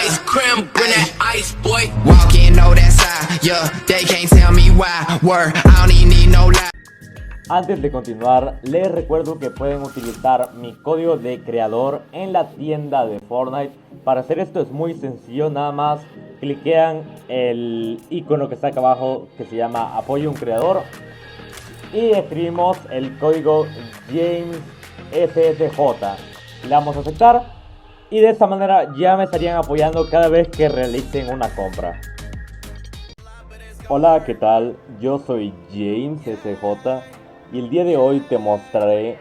ice cream, bring that ice, boy. Walking, know that side, yeah, they can't tell me why. Word, I don't even need no lie. Antes de continuar, les recuerdo que pueden utilizar mi código de creador en la tienda de Fortnite. Para hacer esto es muy sencillo, nada más cliquean el icono que está acá abajo que se llama Apoyo a un creador y escribimos el código JamesSSJ. Le damos a aceptar y de esta manera ya me estarían apoyando cada vez que realicen una compra. Hola, ¿qué tal? Yo soy JamesSSJ y el día de hoy te mostraré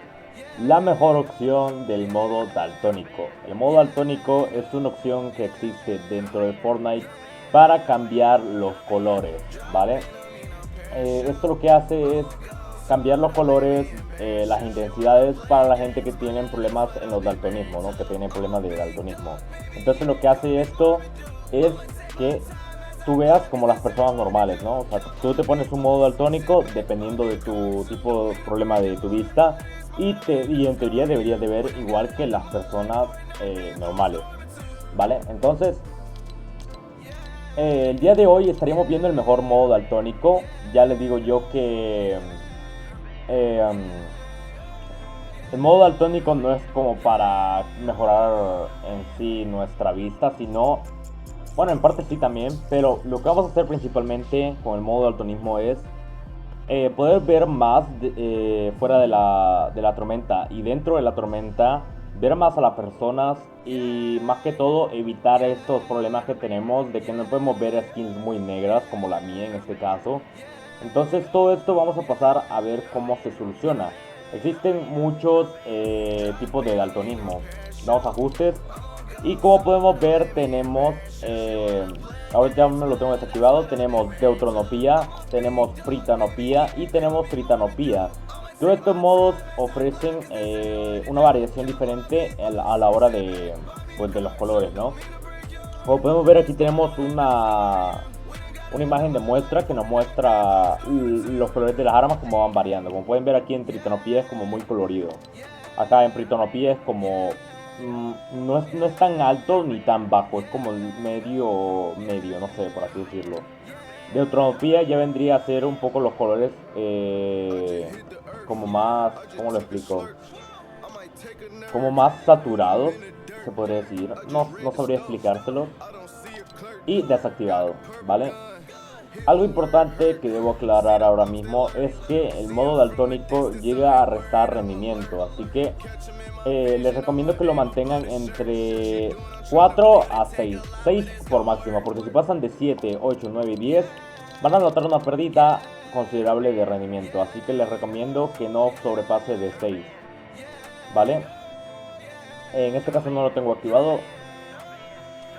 la mejor opción del modo daltónico. El modo daltónico es una opción que existe dentro de Fortnite para cambiar los colores, ¿vale? Esto lo que hace es cambiar los colores, las intensidades para la gente que tienen problemas en los daltonismos, ¿no? Que tienen problemas de daltonismo. Entonces lo que hace esto es que tú veas como las personas normales, ¿no? O sea, tú te pones un modo daltónico dependiendo de tu tipo de problema de tu vista y en teoría deberías de ver igual que las personas normales, ¿vale? Entonces, el día de hoy estaríamos viendo el mejor modo daltónico. Ya les digo yo que el modo daltónico no es como para mejorar en sí nuestra vista, sino, bueno, en parte sí también, pero lo que vamos a hacer principalmente con el modo daltonismo es poder ver más fuera de la tormenta y dentro de la tormenta, ver más a las personas y más que todo evitar estos problemas que tenemos de que no podemos ver skins muy negras como la mía en este caso. Entonces todo esto vamos a pasar a ver cómo se soluciona. Existen muchos tipos de daltonismo. Damos ajustes y como podemos ver tenemos, ahorita ya me lo tengo desactivado, tenemos deuteranopía, tenemos fritanopía y tenemos tritanopía. Todos estos modos ofrecen una variación diferente a la hora de, pues, de los colores, ¿no? Como podemos ver aquí tenemos una imagen de muestra que nos muestra los colores de las armas como van variando. Como pueden ver aquí en tritanopía es como muy colorido. Acá en fritanopía es como no es tan alto ni tan bajo, es como medio, no sé, por así decirlo. Deuteranopía ya vendría a ser un poco los colores como más, ¿cómo lo explico? Como más saturados, se podría decir. No sabría explicárselo. Y desactivado, ¿vale? Algo importante que debo aclarar ahora mismo es que el modo daltónico llega a restar rendimiento, así que les recomiendo que lo mantengan entre 4 a 6 por máximo, porque si pasan de 7, 8, 9 y 10 van a notar una pérdida considerable de rendimiento, así que les recomiendo que no sobrepase de 6, ¿vale? En este caso no lo tengo activado,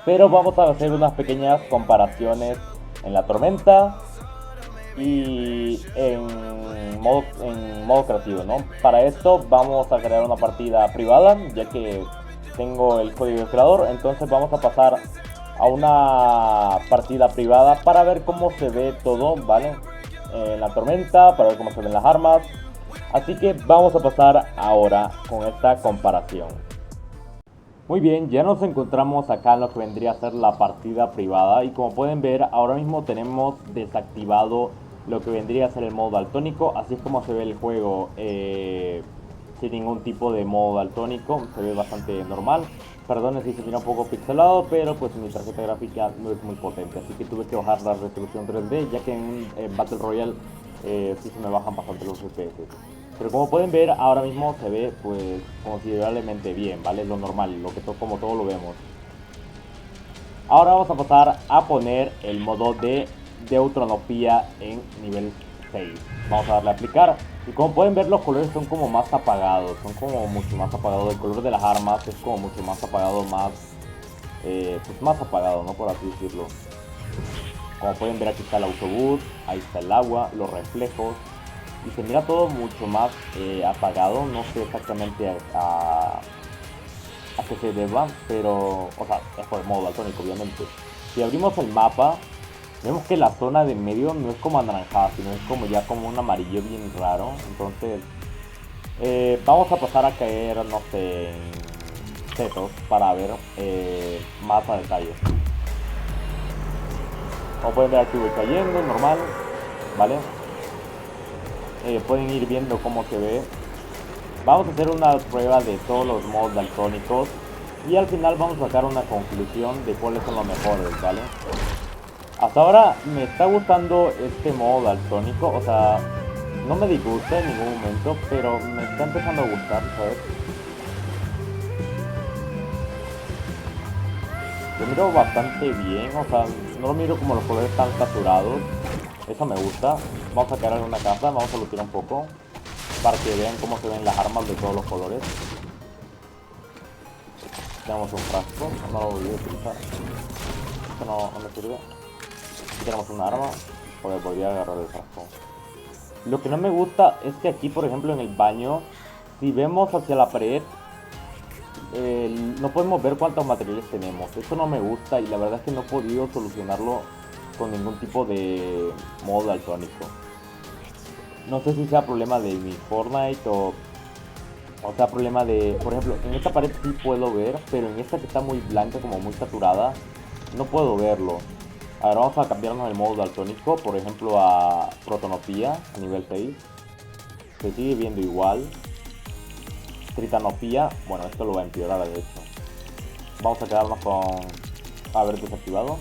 pero vamos a hacer unas pequeñas comparaciones en la tormenta y en modo creativo, ¿no? Para esto vamos a crear una partida privada, ya que tengo el código de creador. Entonces vamos a pasar a una partida privada para ver cómo se ve todo, ¿vale? En la tormenta, para ver cómo se ven las armas. Así que vamos a pasar ahora con esta comparación. Muy bien, ya nos encontramos acá en lo que vendría a ser la partida privada y como pueden ver ahora mismo tenemos desactivado lo que vendría a ser el modo daltónico. Así es como se ve el juego sin ningún tipo de modo daltónico, se ve bastante normal. Perdón si se mira un poco pixelado, pero pues mi tarjeta gráfica no es muy potente, así que tuve que bajar la resolución 3D, ya que en Battle Royale sí se me bajan bastante los FPS. Pero como pueden ver ahora mismo se ve pues considerablemente bien, ¿vale? Lo normal, como todo lo vemos. Ahora vamos a pasar a poner el modo de deuteranopía en nivel 6. Vamos a darle a aplicar. Y como pueden ver los colores son como más apagados, son como mucho más apagados. El color de las armas es como mucho más apagado, pues más apagado, ¿no? Por así decirlo. Como pueden ver aquí está el autobús, ahí está el agua, los reflejos. Y se mira todo mucho más apagado, no sé exactamente a qué se deba, pero, o sea, es por el modo daltónico obviamente. Si abrimos el mapa, vemos que la zona de medio no es como anaranjada, sino es como ya como un amarillo bien raro. Entonces, vamos a pasar a caer, no sé, setos para ver más a detalle. Como pueden ver, aquí voy cayendo, normal, ¿vale? Pueden ir viendo cómo se ve. Vamos a hacer una prueba de todos los modos daltónicos y al final vamos a sacar una conclusión de cuáles son los mejores, ¿vale? Hasta ahora me está gustando este modo daltónico, o sea, no me disgusta en ningún momento, pero me está empezando a gustar, ¿sabes? Lo miro bastante bien, o sea, no lo miro como los colores tan saturados. Eso me gusta. Vamos a cargar una casa, vamos a lootear un poco para que vean cómo se ven las armas de todos los colores. Tenemos un frasco, no lo voy a utilizar. Esto no me sirve. Aquí tenemos un arma, pues podría agarrar el frasco. Lo que no me gusta es que aquí, por ejemplo, en el baño, si vemos hacia la pared, no podemos ver cuántos materiales tenemos. Esto no me gusta y la verdad es que no he podido solucionarlo con ningún tipo de modo daltónico. No sé si sea problema de mi Fortnite o sea problema de... Por ejemplo, en esta pared sí puedo ver, pero en esta que está muy blanca, como muy saturada, no puedo verlo. A ver, vamos a cambiarnos el modo daltónico, por ejemplo a Protonopía, nivel 6. Se sigue viendo igual. Tritanopía, bueno, esto lo va a empeorar de hecho. Vamos a quedarnos con... A ver, desactivado.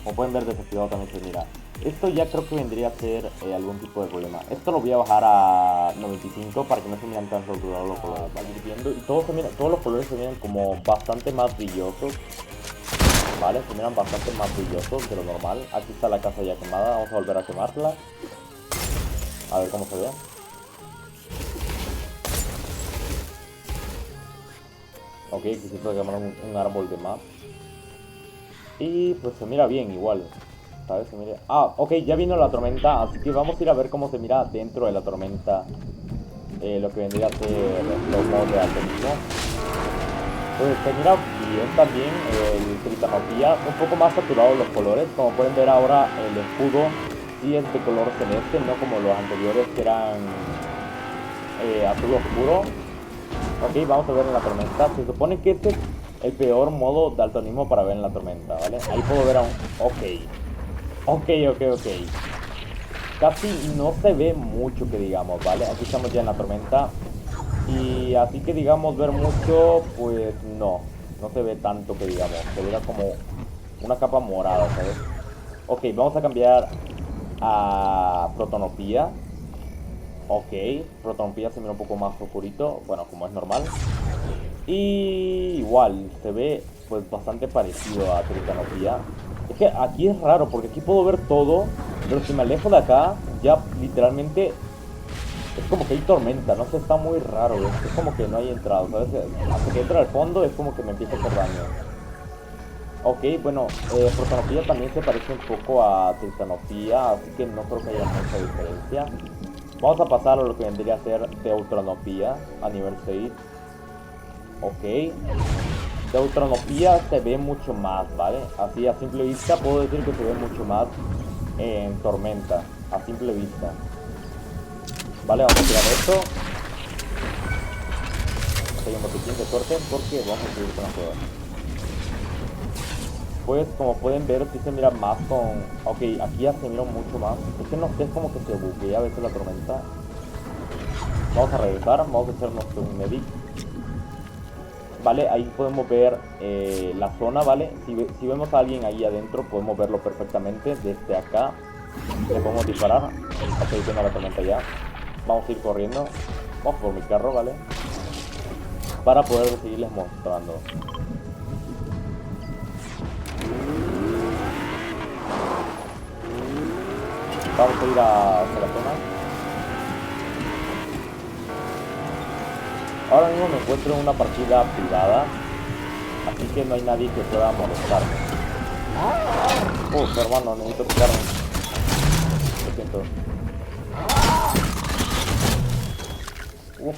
Como pueden ver, desactivado también se mira. Esto ya creo que vendría a ser algún tipo de problema. Esto lo voy a bajar a 95 para que no se miren tan saturados los colores. Van a ir viendo y todos los colores se miran como bastante más brillosos. Vale, se miran bastante más brillosos de lo normal. Aquí está la casa ya quemada, vamos a volver a quemarla. A ver cómo se ve. Ok, aquí se puede quemar un árbol de más. Y pues se mira bien igual. ¿Sabes? Se mira... Ah, ok, ya vino la tormenta, así que vamos a ir a ver cómo se mira dentro de la tormenta. Lo que vendría a ser los modos de algoritmo. Pues se mira bien también el Tritanopía, un poco más saturados los colores. Como pueden ver ahora, el escudo sí es de color celeste, no como los anteriores que eran azul oscuro. Ok, vamos a ver en la tormenta. Se supone que este es el peor modo daltonismo para ver en la tormenta, ¿vale? Ahí puedo ver a un... Ok. Casi no se ve mucho que digamos, ¿vale? Aquí estamos ya en la tormenta. Y así que digamos ver mucho, pues no se ve tanto que digamos. Se ve como una capa morada, ¿sabes? Ok, vamos a cambiar a Protonopía. Ok, Protonopía se mira un poco más oscurito, bueno, como es normal. Y igual, se ve pues bastante parecido a Tritanopía. Es que aquí es raro, porque aquí puedo ver todo, pero si me alejo de acá, ya literalmente es como que hay tormenta, no sé, está muy raro, es como que no hay entrada, ¿sabes? Hasta que entra al fondo es como que me empieza a hacer daño. Ok, bueno, Protonopía también se parece un poco a Tritanopía, así que no creo que haya mucha diferencia. Vamos a pasar a lo que vendría a ser Deuteranopía a nivel 6. Ok. Deuteranopía se ve mucho más, ¿vale? Así a simple vista puedo decir que se ve mucho más en tormenta, a simple vista. Vale, vamos a tirar esto. Hay un botiquín de suerte porque vamos a seguir con la prueba. Pues como pueden ver, sí se mira más con... Ok, aquí ya se mira mucho más. Es que no sé, es como que se buguea a veces la tormenta. Vamos a regresar, vamos a hacernos un medic. Vale, ahí podemos ver la zona, ¿vale? Si vemos a alguien ahí adentro, podemos verlo perfectamente desde acá. Le podemos disparar. Ok, tengo la tormenta ya. Vamos a ir corriendo. Vamos por mi carro, ¿vale? Para poder seguirles mostrando. Vamos a ir hacia la zona. Ahora mismo me encuentro en una partida privada, así que no hay nadie que pueda molestarme. Hermano, necesito picarme. Lo siento.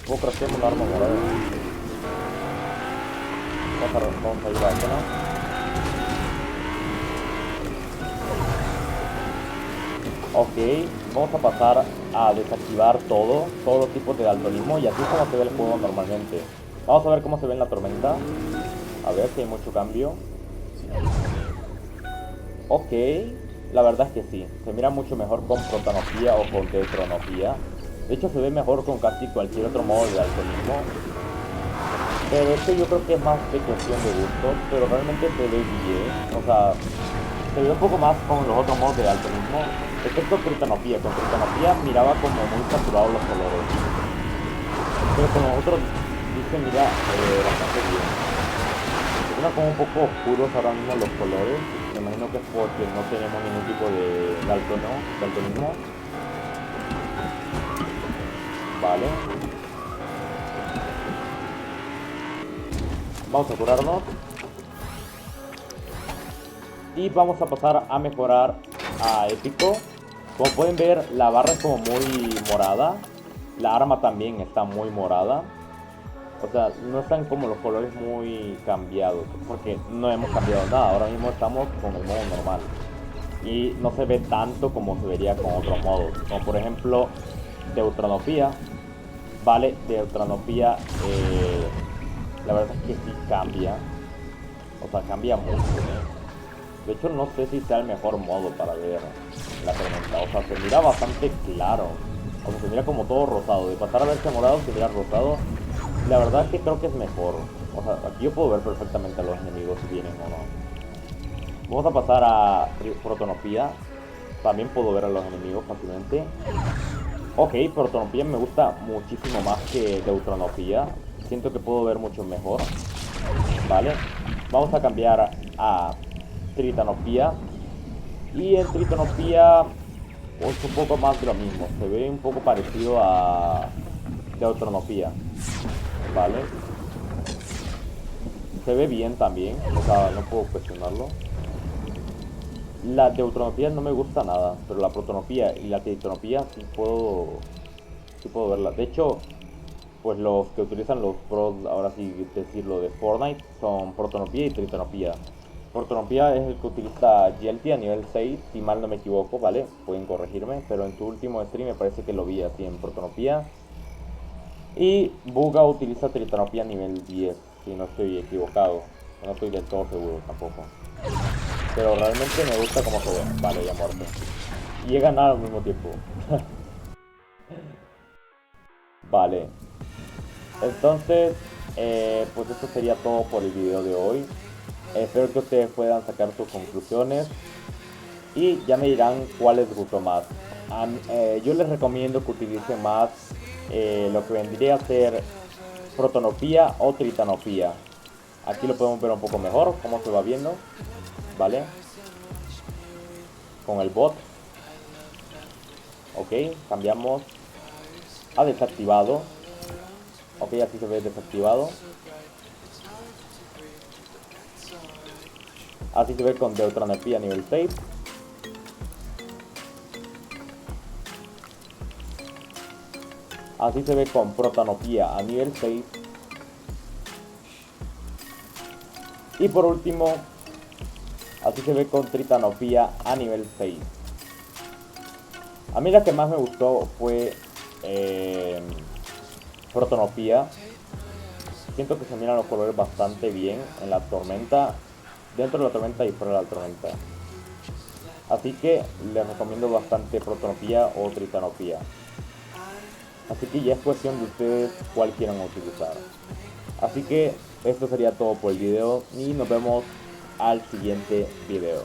Puedo craftear un arma morada. Vamos a ir a la zona. Ok, vamos a pasar a desactivar todos los tipos de daltonismo y así es como se ve el juego normalmente. Vamos a ver cómo se ve en la tormenta. A ver si hay mucho cambio. Ok, la verdad es que sí. Se mira mucho mejor con protanopía o con deuteranopía. De hecho se ve mejor con casi cualquier otro modo de daltonismo. Pero esto yo creo que es más de cuestión de gusto. Pero realmente se ve bien. O sea, se ve un poco más con los otros modos de daltonismo. Excepto tritanopía. Con tritanopía miraba como muy saturados los colores. Pero con los otros sí se mira bastante bien. Se miran como un poco oscuros ahora mismo los colores. Me imagino que es porque no tenemos ningún tipo de daltonismo. Vale. Vamos a curarnos. Y vamos a pasar a mejorar a épico. Como pueden ver, la barra es como muy morada. La arma también está muy morada. O sea, no están como los colores muy cambiados. Porque no hemos cambiado nada. Ahora mismo estamos con el modo normal. Y no se ve tanto como se vería con otros modos. Como por ejemplo, deuteranopía. Vale, deuteranopía. La verdad es que sí cambia. O sea, cambia mucho. De hecho, no sé si sea el mejor modo para ver la tormenta. O sea, se mira bastante claro. O sea, se mira como todo rosado. De pasar a verse morado, se mira rosado. La verdad es que creo que es mejor. O sea, aquí yo puedo ver perfectamente a los enemigos si vienen o no. Vamos a pasar a protonopía. También puedo ver a los enemigos fácilmente. Ok, protonopía me gusta muchísimo más que deuteranopía. Siento que puedo ver mucho mejor. Vale. Vamos a cambiar a tritanopía. Y en tritanopía es un poco más de lo mismo. Se ve un poco parecido a deuteranopía. Vale. Se ve bien también. O sea, no puedo cuestionarlo. La deuteranopía no me gusta nada. Pero la protonopía y la tritanopía sí puedo verla. De hecho, pues los que utilizan los pros, ahora sí decirlo, de Fortnite, son protonopía y tritanopía. Protonopía es el que utiliza Yelty a nivel 6, si mal no me equivoco, ¿vale? Pueden corregirme, pero en su último stream me parece que lo vi así en protonopía. Y Buga utiliza tritanopía a nivel 10, si no estoy equivocado. No estoy del todo seguro tampoco. Pero realmente me gusta cómo se ve. Vale, ya muerto. Y he ganado al mismo tiempo. Vale. Entonces, pues esto sería todo por el video de hoy. Espero que ustedes puedan sacar sus conclusiones y ya me dirán cuál les gustó más. Yo les recomiendo que utilicen más lo que vendría a ser protonopía o tritanopía. Aquí lo podemos ver un poco mejor, cómo se va viendo, ¿vale? Con el bot. Ok, cambiamos a desactivado. Ok, así se ve desactivado. Así se ve con deuteranopía nivel 6. Así se ve con protanopía a nivel 6. Y por último, así se ve con tritanopía a nivel 6. A mí la que más me gustó fue protanopía. Siento que se miran los colores bastante bien en la tormenta, dentro de la tormenta y fuera de la tormenta. Así que les recomiendo bastante protanopía o tritanopía. Así que ya es cuestión de ustedes cuál quieran utilizar. Así que esto sería todo por el video y nos vemos al siguiente video.